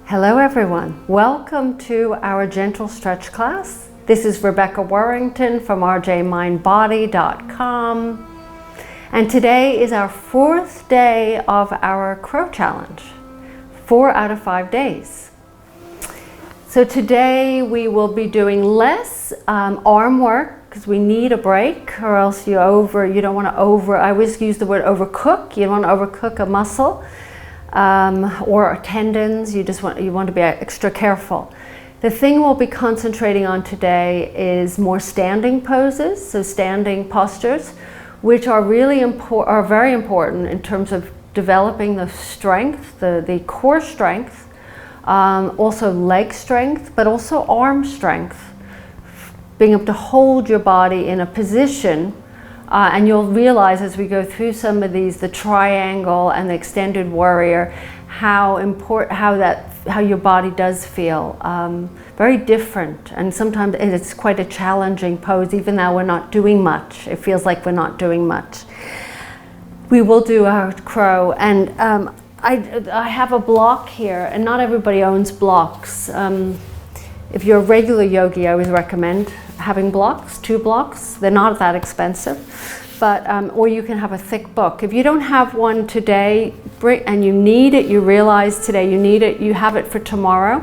Hello everyone, welcome to our gentle stretch class. This is Rebecca Warrington from rjmindbody.com, and today is our 4th day of our crow challenge, 4 out of 5 days. So today we will be doing less arm work because we need a break, or else you don't want to I always use the word overcook. You don't want to overcook a muscle. Or tendons. You want to be extra careful. The thing we'll be concentrating on today is more standing poses, so standing postures, which are very important in terms of developing the strength, the core strength, also leg strength, but also arm strength, being able to hold your body in a position. And you'll realize as we go through some of these, the triangle and the extended warrior, how your body does feel very different. And sometimes it's quite a challenging pose, even though we're not doing much. It feels like we're not doing much. We will do our crow, and I have a block here, and not everybody owns blocks. If you're a regular yogi, I always recommend having blocks, 2 blocks. They're not that expensive, but or you can have a thick book. If you don't have one today, and you need it, you realize today you need it, you have it for tomorrow,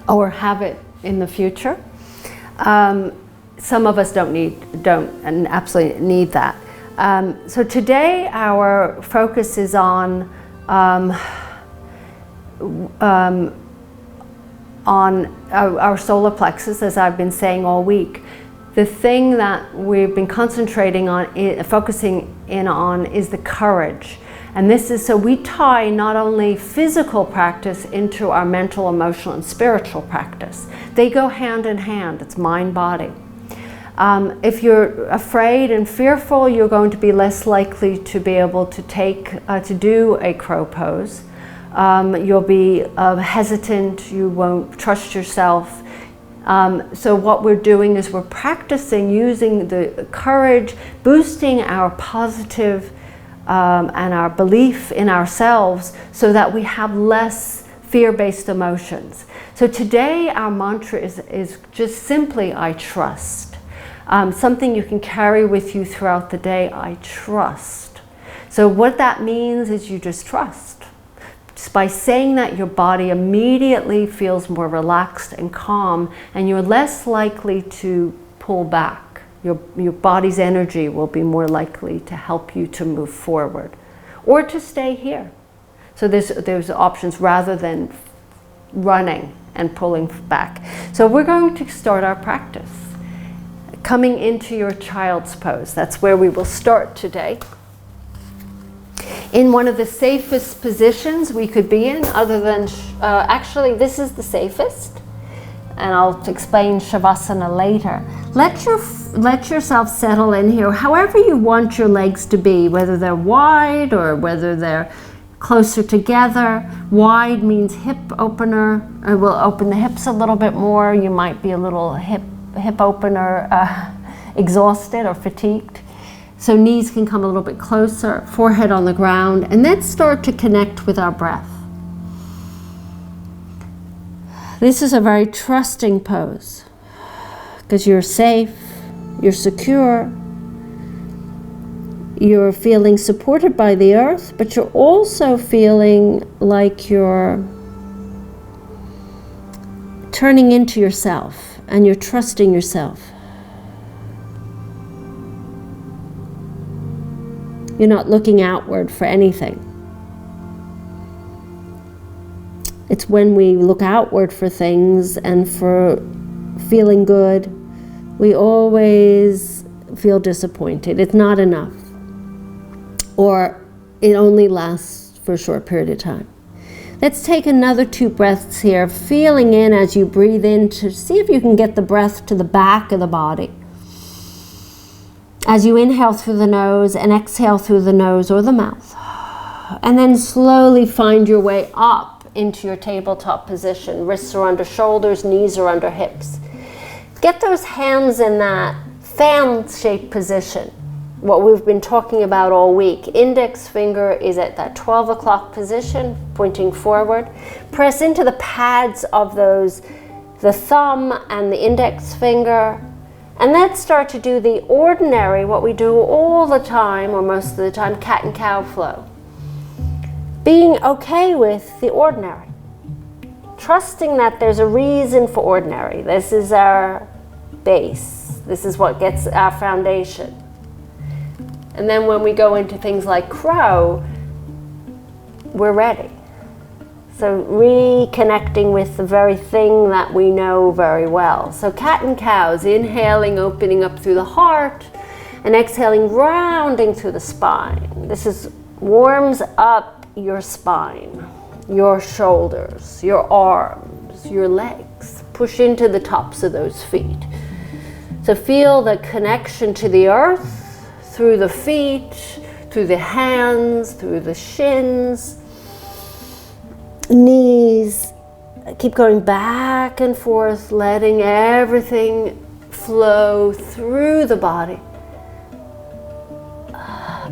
or have it in the future. Some of us don't absolutely need that. So today our focus is on our solar plexus, as I've been saying all week. The thing that we've been concentrating on, focusing in on, is the courage. And this is so we tie not only physical practice into our mental, emotional, and spiritual practice. They go hand in hand. It's mind-body. If you're afraid and fearful, you're going to be less likely to be able to do a crow pose. You'll be hesitant, you won't trust yourself. So what we're doing is we're practicing using the courage, boosting our positive and our belief in ourselves so that we have less fear-based emotions. So today our mantra is just simply, I trust. Something you can carry with you throughout the day, I trust. So what that means is you just trust. Just by saying that, your body immediately feels more relaxed and calm, and you're less likely to pull back. Your body's energy will be more likely to help you to move forward or to stay here. So there's options rather than running and pulling back. So we're going to start our practice. Coming into your child's pose. That's where we will start today. In one of the safest positions we could be in, other than, actually this is the safest, and I'll explain Shavasana later. Let yourself settle in here, however you want your legs to be, whether they're wide or whether they're closer together. Wide means hip opener, it will open the hips a little bit more. You might be a little hip opener, exhausted or fatigued. So knees can come a little bit closer, forehead on the ground, and then start to connect with our breath. This is a very trusting pose because you're safe, you're secure, you're feeling supported by the earth, but you're also feeling like you're turning into yourself and you're trusting yourself. You're not looking outward for anything. It's when we look outward for things and for feeling good, we always feel disappointed. It's not enough. Or it only lasts for a short period of time. Let's take another 2 breaths here, feeling in as you breathe in to see if you can get the breath to the back of the body. As you inhale through the nose and exhale through the nose or the mouth. And then slowly find your way up into your tabletop position. Wrists are under shoulders, knees are under hips. Get those hands in that fan-shaped position. what we've been talking about all week. Index finger is at that 12 o'clock position, pointing forward. Press into the pads of those, the thumb and the index finger, and then start to do the ordinary, what we do all the time, or most of the time, cat and cow flow. Being okay with the ordinary. Trusting that there's a reason for ordinary. This is our base. This is what gets our foundation. And then when we go into things like crow, we're ready. So reconnecting with the very thing that we know very well. So cat and cows, inhaling, opening up through the heart, and exhaling, rounding through the spine. This warms up your spine, your shoulders, your arms, your legs. Push into the tops of those feet. So feel the connection to the earth, through the feet, through the hands, through the shins, knees. Keep going back and forth, letting everything flow through the body.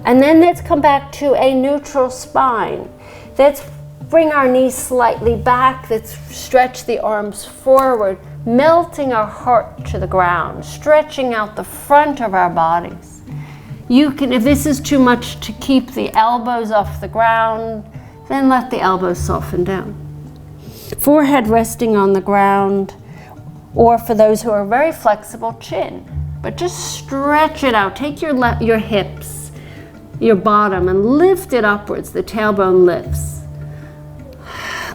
And then let's come back to a neutral spine. Let's bring our knees slightly back. Let's stretch the arms forward, melting our heart to the ground, stretching out the front of our bodies. You can, if this is too much to keep the elbows off the ground, then let the elbows soften down. Forehead resting on the ground, or for those who are very flexible, chin. But just stretch it out. Take your hips, your bottom, and lift it upwards. The tailbone lifts.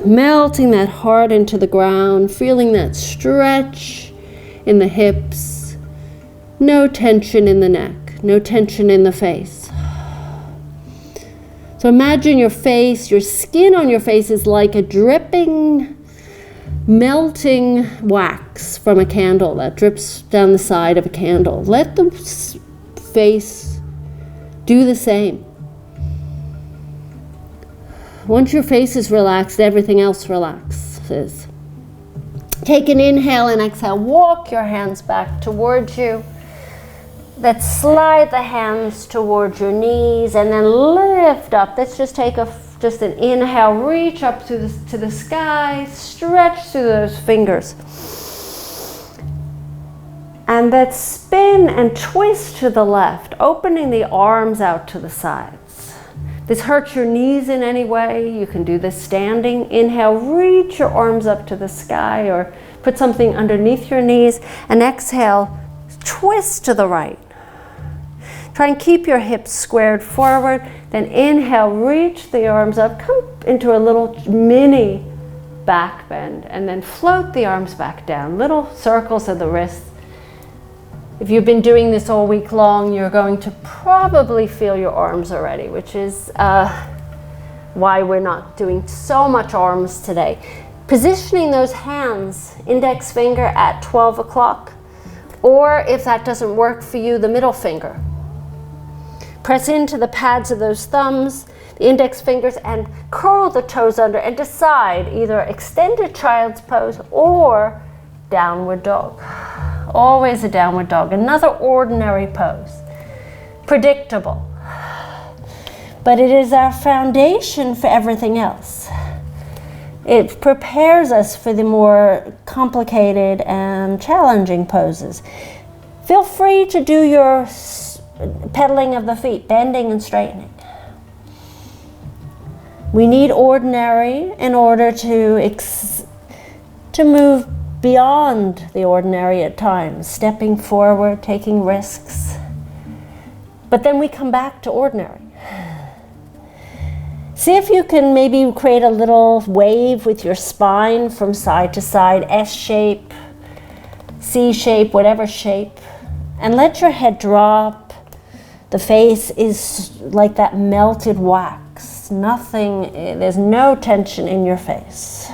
Melting that heart into the ground, feeling that stretch in the hips. No tension in the neck. No tension in the face. So imagine your face, your skin on your face is like a dripping, melting wax from a candle that drips down the side of a candle. Let the face do the same. Once your face is relaxed, everything else relaxes. Take an inhale and exhale. Walk your hands back towards you. Let's slide the hands towards your knees and then lift up. Let's just take just an inhale, reach up to the sky, stretch through those fingers. And let's spin and twist to the left, opening the arms out to the sides. This hurts your knees in any way, you can do this standing. Inhale, reach your arms up to the sky or put something underneath your knees, and exhale, twist to the right. Try and keep your hips squared forward. Then inhale, reach the arms up, come into a little mini back bend, and then float the arms back down. Little circles of the wrists. If you've been doing this all week long, you're going to probably feel your arms already, which is why we're not doing so much arms today. Positioning those hands, index finger at 12 o'clock, or if that doesn't work for you, the middle finger. Press into the pads of those thumbs, the index fingers, and curl the toes under and decide either extended child's pose or downward dog. Always a downward dog, another ordinary pose. Predictable. But it is our foundation for everything else. It prepares us for the more complicated and challenging poses. Feel free to do your pedaling of the feet, bending and straightening. We need ordinary in order to move beyond the ordinary at times, stepping forward, taking risks. But then we come back to ordinary. See if you can maybe create a little wave with your spine from side to side, S shape, C shape, whatever shape, and let your head drop. The face is like that melted wax. Nothing, there's no tension in your face.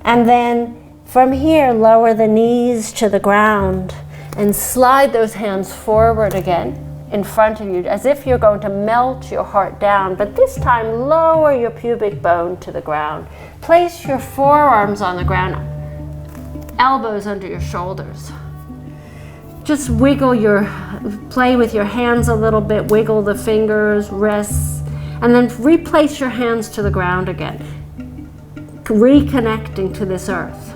And then from here, lower the knees to the ground and slide those hands forward again. in front of you, as if you're going to melt your heart down, but this time lower your pubic bone to the ground. Place your forearms on the ground, elbows under your shoulders. Just play with your hands a little bit, wiggle the fingers, wrists, and then replace your hands to the ground again, reconnecting to this earth.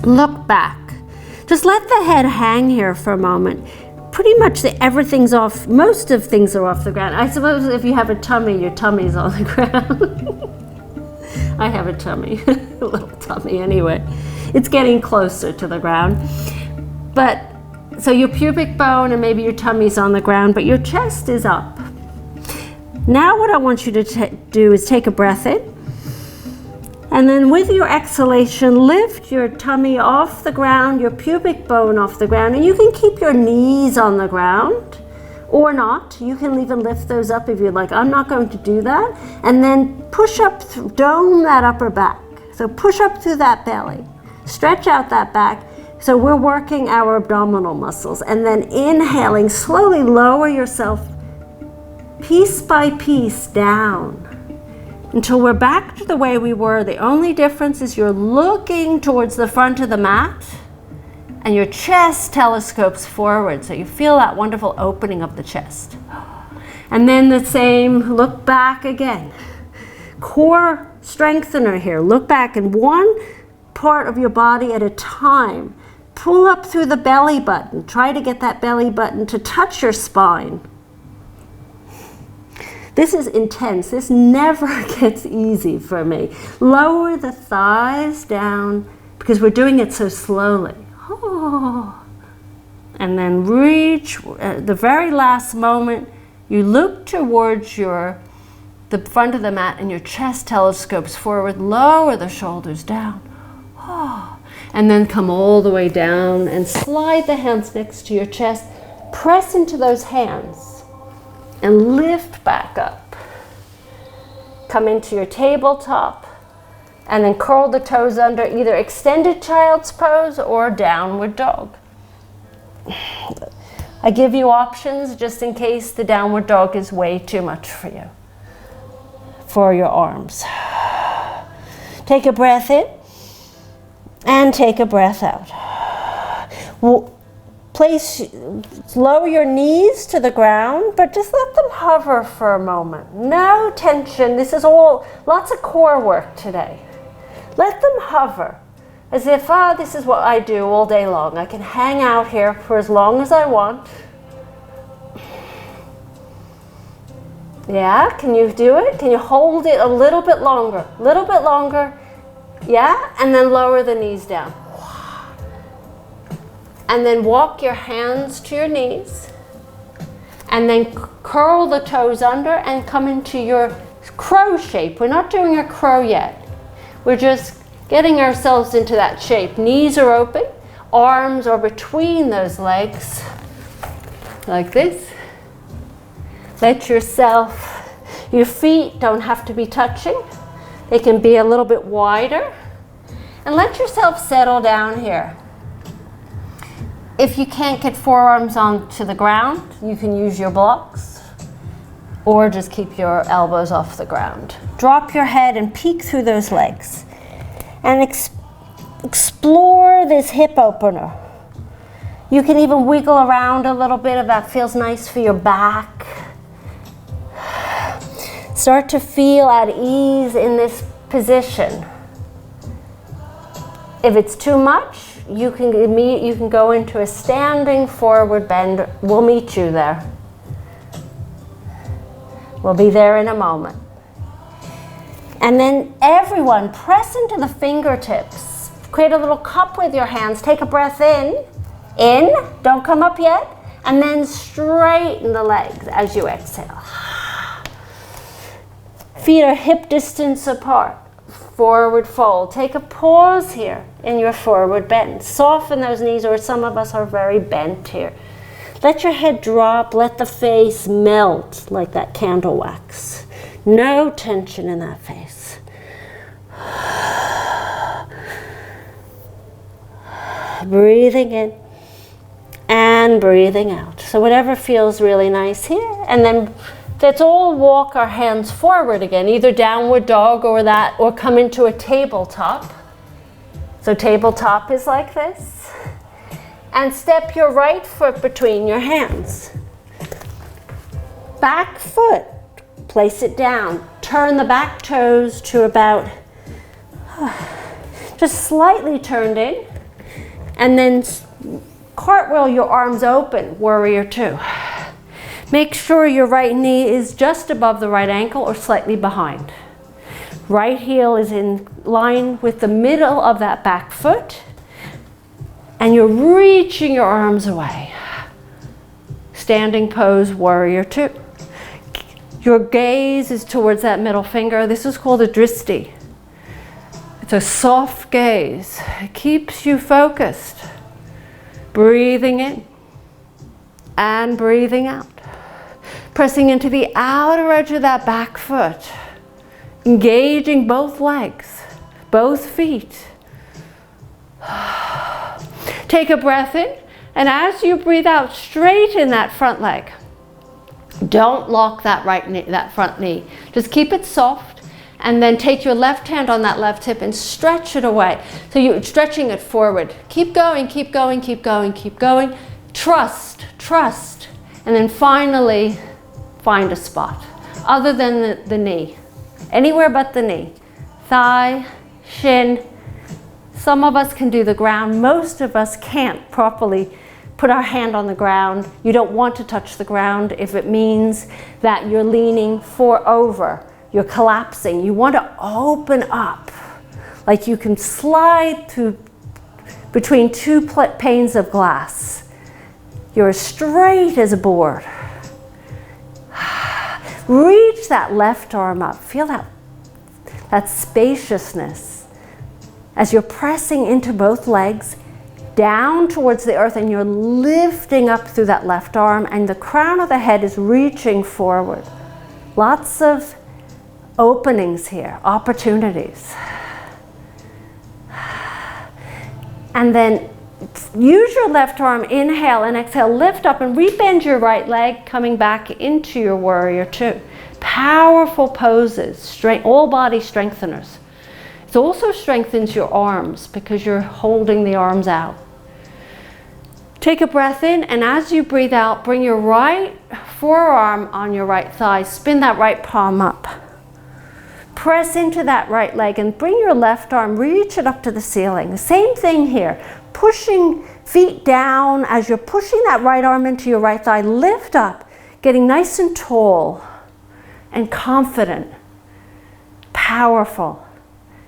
Look back. Just let the head hang here for a moment. Pretty much everything's off, most of things are off the ground. I suppose if you have a tummy, your tummy's on the ground. I have a tummy, a little tummy anyway. It's getting closer to the ground. But, so your pubic bone and maybe your tummy's on the ground, but your chest is up. Now what I want you to do is take a breath in. And then with your exhalation, lift your tummy off the ground, your pubic bone off the ground, and you can keep your knees on the ground or not. You can even lift those up if you'd like. I'm not going to do that. And then push up, dome that upper back. So push up through that belly, stretch out that back. So we're working our abdominal muscles. And then inhaling, slowly lower yourself piece by piece down, until we're back to the way we were. The only difference is you're looking towards the front of the mat and your chest telescopes forward, so you feel that wonderful opening of the chest. And then the same, look back again. Core strengthener here. Look back in one part of your body at a time. Pull up through the belly button. Try to get that belly button to touch your spine. This is intense. This never gets easy for me. Lower the thighs down because we're doing it so slowly. Oh. And then reach, at the very last moment, you look towards the front of the mat and your chest telescopes forward. Lower the shoulders down. Oh. And then come all the way down and slide the hands next to your chest. Press into those hands. And lift back up. Come into your tabletop and then curl the toes under, either extended child's pose or downward dog. I give you options just in case the downward dog is way too much for you, for your arms. Take a breath in and take a breath out. Lower your knees to the ground, but just let them hover for a moment. No tension. This is lots of core work today. Let them hover as if, this is what I do all day long. I can hang out here for as long as I want. Yeah, can you do it? Can you hold it a little bit longer? A little bit longer. Yeah, and then lower the knees down. And then walk your hands to your knees. And then curl the toes under and come into your crow shape. We're not doing a crow yet. We're just getting ourselves into that shape. Knees are open. Arms are between those legs. Like this. Let your feet don't have to be touching. They can be a little bit wider. And let yourself settle down here. If you can't get forearms onto the ground, you can use your blocks or just keep your elbows off the ground. Drop your head and peek through those legs and explore this hip opener. You can even wiggle around a little bit if that feels nice for your back. Start to feel at ease in this position. If it's too much, you can go into a standing forward bend. We'll meet you there. We'll be there in a moment. And then everyone, press into the fingertips. Create a little cup with your hands. Take a breath in, don't come up yet, and then straighten the legs as you exhale. Feet are hip distance apart. Forward fold. Take a pause here in your forward bend. Soften those knees, or some of us are very bent here. Let your head drop. Let the face melt like that candle wax. No tension in that face. Breathing in and breathing out. So whatever feels really nice here. And then let's all walk our hands forward again, either downward dog or that, or come into a tabletop. So tabletop is like this. And step your right foot between your hands. Back foot, place it down. Turn the back toes to about, just slightly turned in. And then cartwheel your arms open, warrior two. Make sure your right knee is just above the right ankle or slightly behind. Right heel is in line with the middle of that back foot. And you're reaching your arms away. Standing pose, warrior two. Your gaze is towards that middle finger. This is called a dristi. It's a soft gaze. It keeps you focused. Breathing in and breathing out. Pressing into the outer edge of that back foot. Engaging both legs, both feet. Take a breath in, and as you breathe out, straighten that front leg. Don't lock that right knee, that front knee. Just keep it soft, and then take your left hand on that left hip and stretch it away. So you're stretching it forward. Keep going, keep going, keep going, keep going. Trust, trust. And then finally, find a spot other than the knee. Anywhere but the knee. Thigh, shin. Some of us can do the ground. Most of us can't properly put our hand on the ground. You don't want to touch the ground if it means that you're leaning over. You're collapsing. You want to open up. Like you can slide through between two panes of glass. You're as straight as a board. Reach that left arm up. Feel that spaciousness. As you're pressing into both legs, down towards the earth, and you're lifting up through that left arm, and the crown of the head is reaching forward. Lots of openings here, opportunities. And then use your left arm, inhale and exhale, lift up and rebend your right leg, coming back into your warrior two. Powerful poses, all body strengtheners. It also strengthens your arms because you're holding the arms out. Take a breath in, and as you breathe out, bring your right forearm on your right thigh. Spin that right palm up. Press into that right leg and bring your left arm, reach it up to the ceiling. The same thing here. Pushing feet down as you're pushing that right arm into your right thigh. Lift up, getting nice and tall and confident, powerful.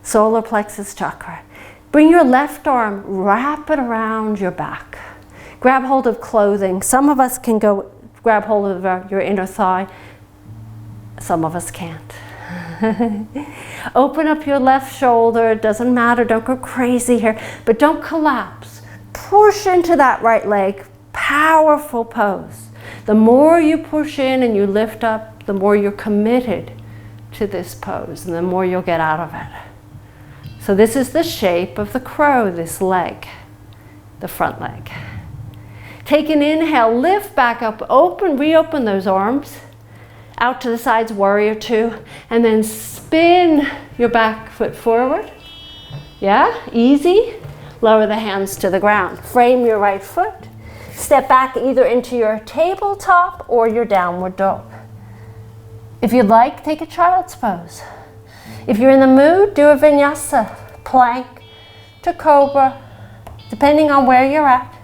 Solar plexus chakra. Bring your left arm, wrap it around your back. Grab hold of clothing. Some of us can go grab hold of your inner thigh. Some of us can't. Open up your left shoulder. It doesn't matter. Don't go crazy here. But don't collapse. Push into that right leg. Powerful pose. The more you push in and you lift up, the more you're committed to this pose, and the more you'll get out of it. So this is the shape of the crow, this leg, the front leg. Take an inhale, lift back up, reopen those arms, out to the sides, warrior two, and then spin your back foot forward. Yeah, easy. Lower the hands to the ground. Frame your right foot. Step back either into your tabletop or your downward dog. If you'd like, take a child's pose. If you're in the mood, do a vinyasa, plank to cobra, depending on where you're at.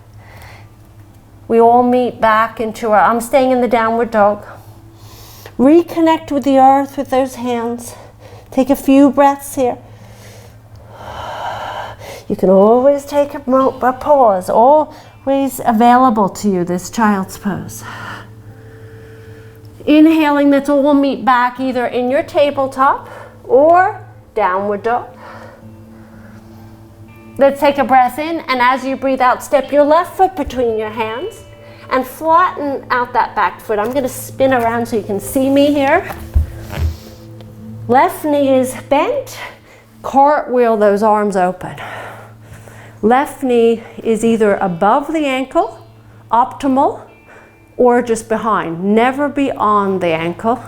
We all meet back into I'm staying in the downward dog. Reconnect with the earth with those hands. Take a few breaths here. You can always take a pause, always available to you, this child's pose. Inhaling, let's all meet back either in your tabletop or downward dog. Let's take a breath in, and as you breathe out, step your left foot between your hands and flatten out that back foot. I'm going to spin around so you can see me here. Left knee is bent. Cartwheel those arms open. Left knee is either above the ankle optimal or just behind. Never be on the ankle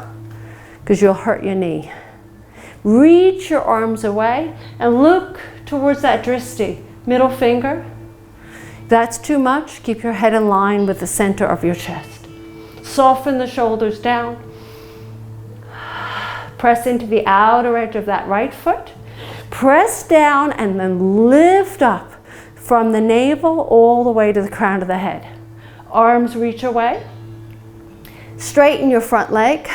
because you'll hurt your knee. Reach your arms away and look towards that dristi, middle finger. If that's too much, keep your head in line with the center of your chest. Soften the shoulders down. Press into the outer edge of that right foot. Press down and then lift up from the navel all the way to the crown of the head. Arms reach away. Straighten your front leg.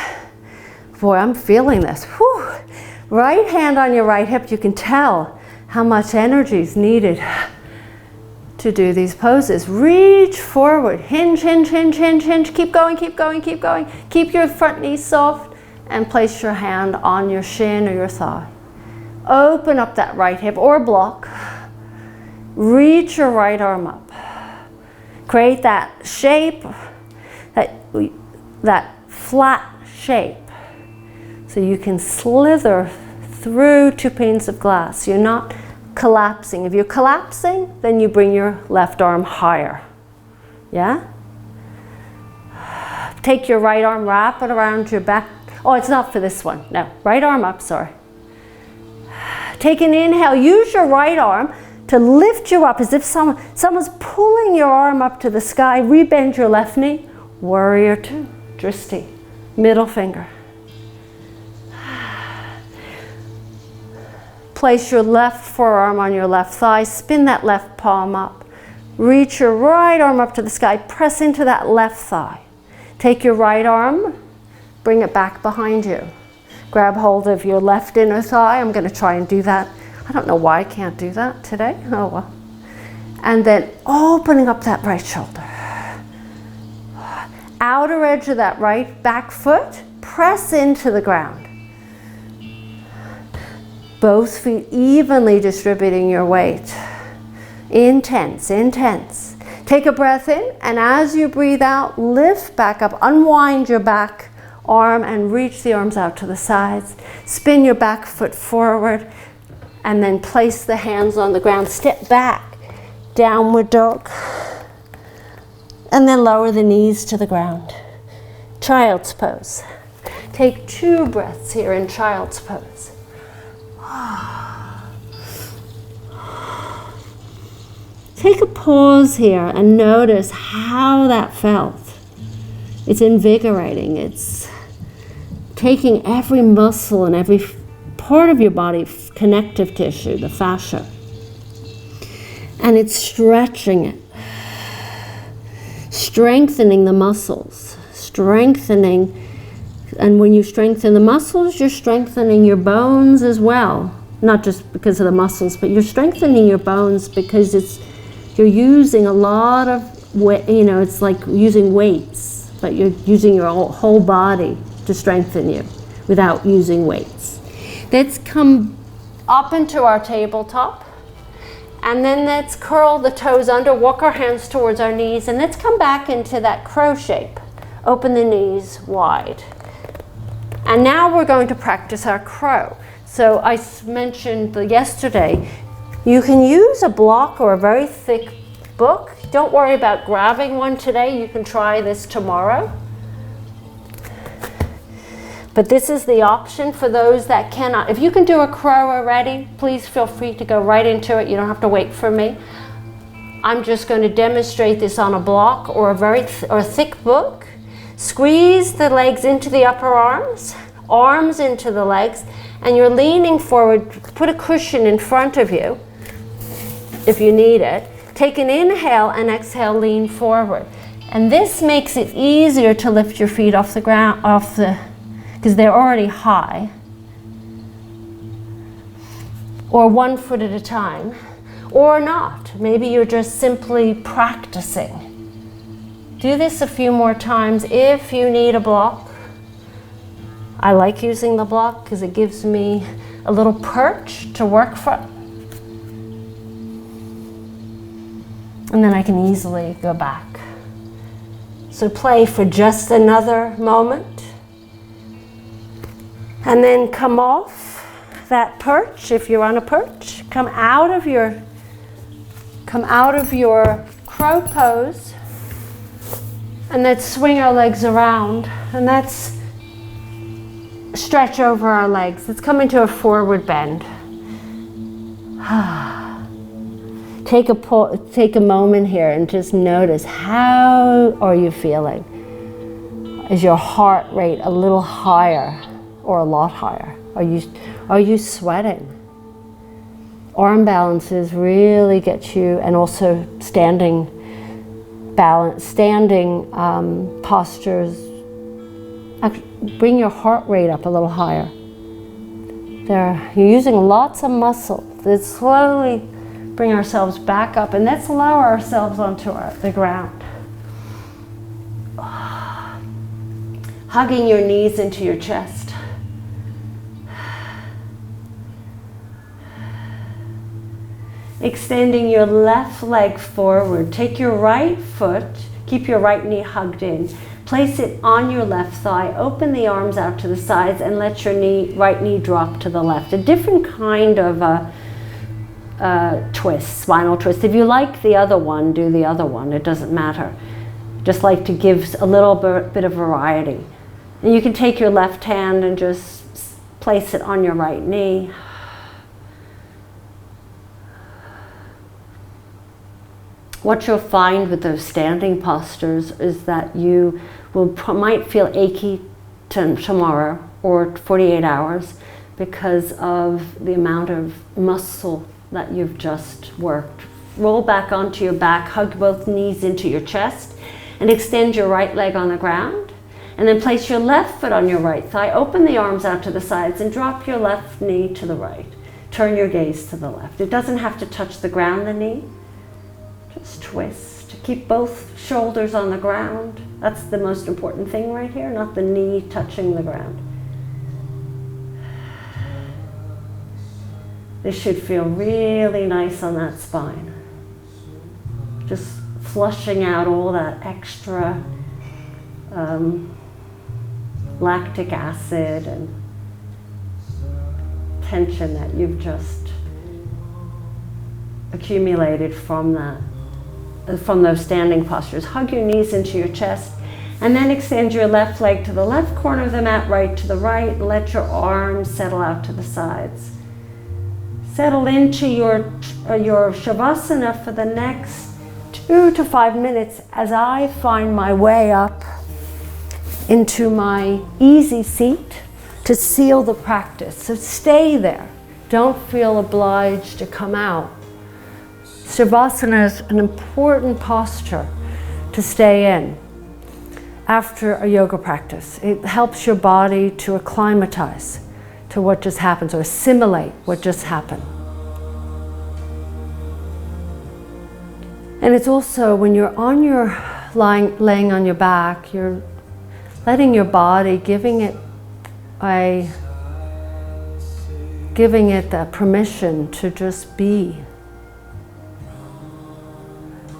Boy, I'm feeling this. Whew. Right hand on your right hip. You can tell how much energy is needed to do these poses. Reach forward. Hinge, hinge, hinge, hinge, hinge. Keep going, keep going, keep going. Keep your front knee soft and place your hand on your shin or your thigh. Open up that right hip or block. Reach your right arm up. Create that shape, that flat shape, so you can slither through 2 panes of glass. You're not collapsing. If you're collapsing, then you bring your left arm higher. Yeah? Take your right arm, wrap it around your back. Oh, it's not for this one. No, right arm up, sorry. Take an inhale. Use your right arm to lift you up as if someone's pulling your arm up to the sky. Rebend your left knee. Warrior two, dristi, middle finger. Place your left forearm on your left thigh. Spin that left palm up. Reach your right arm up to the sky. Press into that left thigh. Take your right arm, bring it back behind you. Grab hold of your left inner thigh. I'm going to try and do that. I don't know why I can't do that today. Oh well. And then opening up that right shoulder. Outer edge of that right back foot. Press into the ground. Both feet evenly distributing your weight. Intense, intense. Take a breath in, and as you breathe out, lift back up. Unwind your back arm and reach the arms out to the sides. Spin your back foot forward and then place the hands on the ground. Step back, downward dog. And then lower the knees to the ground. Child's pose. Take 2 breaths here in child's pose. Take a pause here and notice how that felt. It's invigorating. It's taking every muscle and every part of your body, connective tissue, the fascia, and it's stretching it, strengthening the muscles, strengthening. And when you strengthen the muscles, you're strengthening your bones as well. Not just because of the muscles, but you're strengthening your bones because you're using a lot of weight. You know, it's like using weights, but you're using your whole body to strengthen you without using weights. Let's come up into our tabletop, and then let's curl the toes under, walk our hands towards our knees, and let's come back into that crow shape. Open the knees wide. And now we're going to practice our crow. So I mentioned yesterday, you can use a block or a very thick book. Don't worry about grabbing one today. You can try this tomorrow. But this is the option for those that cannot. If you can do a crow already, please feel free to go right into it. You don't have to wait for me. I'm just going to demonstrate this on a block or a thick book. Squeeze the legs into the upper arms, arms into the legs, and you're leaning forward. Put a cushion in front of you if you need it. Take an inhale and exhale, lean forward. And this makes it easier to lift your feet off the ground, because they're already high. Or 1 foot at a time, or not. Maybe you're just simply practicing. Do this a few more times if you need a block. I like using the block because it gives me a little perch to work from. And then I can easily go back. So play for just another moment. And then come off that perch if you're on a perch. Come out of your crow pose. And let's swing our legs around, and let's stretch over our legs. Let's come into a forward bend. Take a moment here and just notice, how are you feeling? Is your heart rate a little higher or a lot higher? Are you sweating? Arm balances really get you, and also standing postures. Bring your heart rate up a little higher. You're using lots of muscle. Let's slowly bring ourselves back up, and let's lower ourselves onto the ground. Hugging your knees into your chest. Extending your left leg forward. Take your right foot, keep your right knee hugged in. Place it on your left thigh. Open the arms out to the sides and let your right knee drop to the left. A different kind of twist, spinal twist. If you like the other one, do the other one. It doesn't matter. Just like to give a little bit of variety. And you can take your left hand and just place it on your right knee. What you'll find with those standing postures is that you might feel achy tomorrow or 48 hours because of the amount of muscle that you've just worked. Roll back onto your back, hug both knees into your chest, and extend your right leg on the ground. And then place your left foot on your right thigh, open the arms out to the sides, and drop your left knee to the right. Turn your gaze to the left. It doesn't have to touch the ground, the knee. Just twist. Keep both shoulders on the ground. That's the most important thing right here, not the knee touching the ground. This should feel really nice on that spine. Just flushing out all that extra lactic acid and tension that you've just accumulated from those standing postures. Hug your knees into your chest, and then extend your left leg to the left corner of the mat, right to the right. Let your arms settle out to the sides. Settle into your Shavasana for the next 2 to 5 minutes as I find my way up into my easy seat to seal the practice. So stay there. Don't feel obliged to come out. Shavasana is an important posture to stay in after a yoga practice. It helps your body to acclimatize to what just happened, or assimilate what just happened. And it's also when you're on your laying on your back, you're letting your body, giving it the permission to just be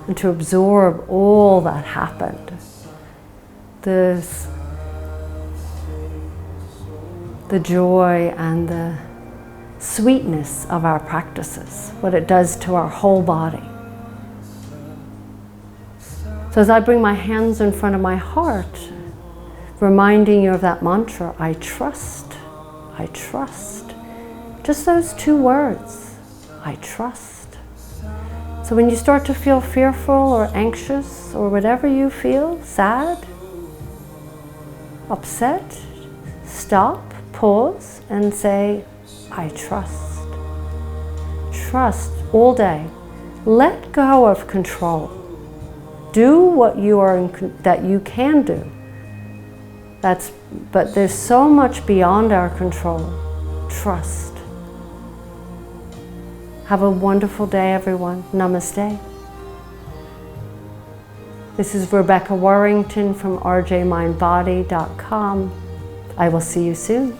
and to absorb all that happened. The joy and the sweetness of our practices, what it does to our whole body. So as I bring my hands in front of my heart, reminding you of that mantra, I trust, I trust. Just those 2 words, I trust. So when you start to feel fearful or anxious or whatever you feel, sad, upset, stop, pause, and say, I trust. Trust all day. Let go of control. Do what that you can do. But there's so much beyond our control. Trust. Have a wonderful day, everyone. Namaste. This is Rebecca Warrington from rjmindbody.com. I will see you soon.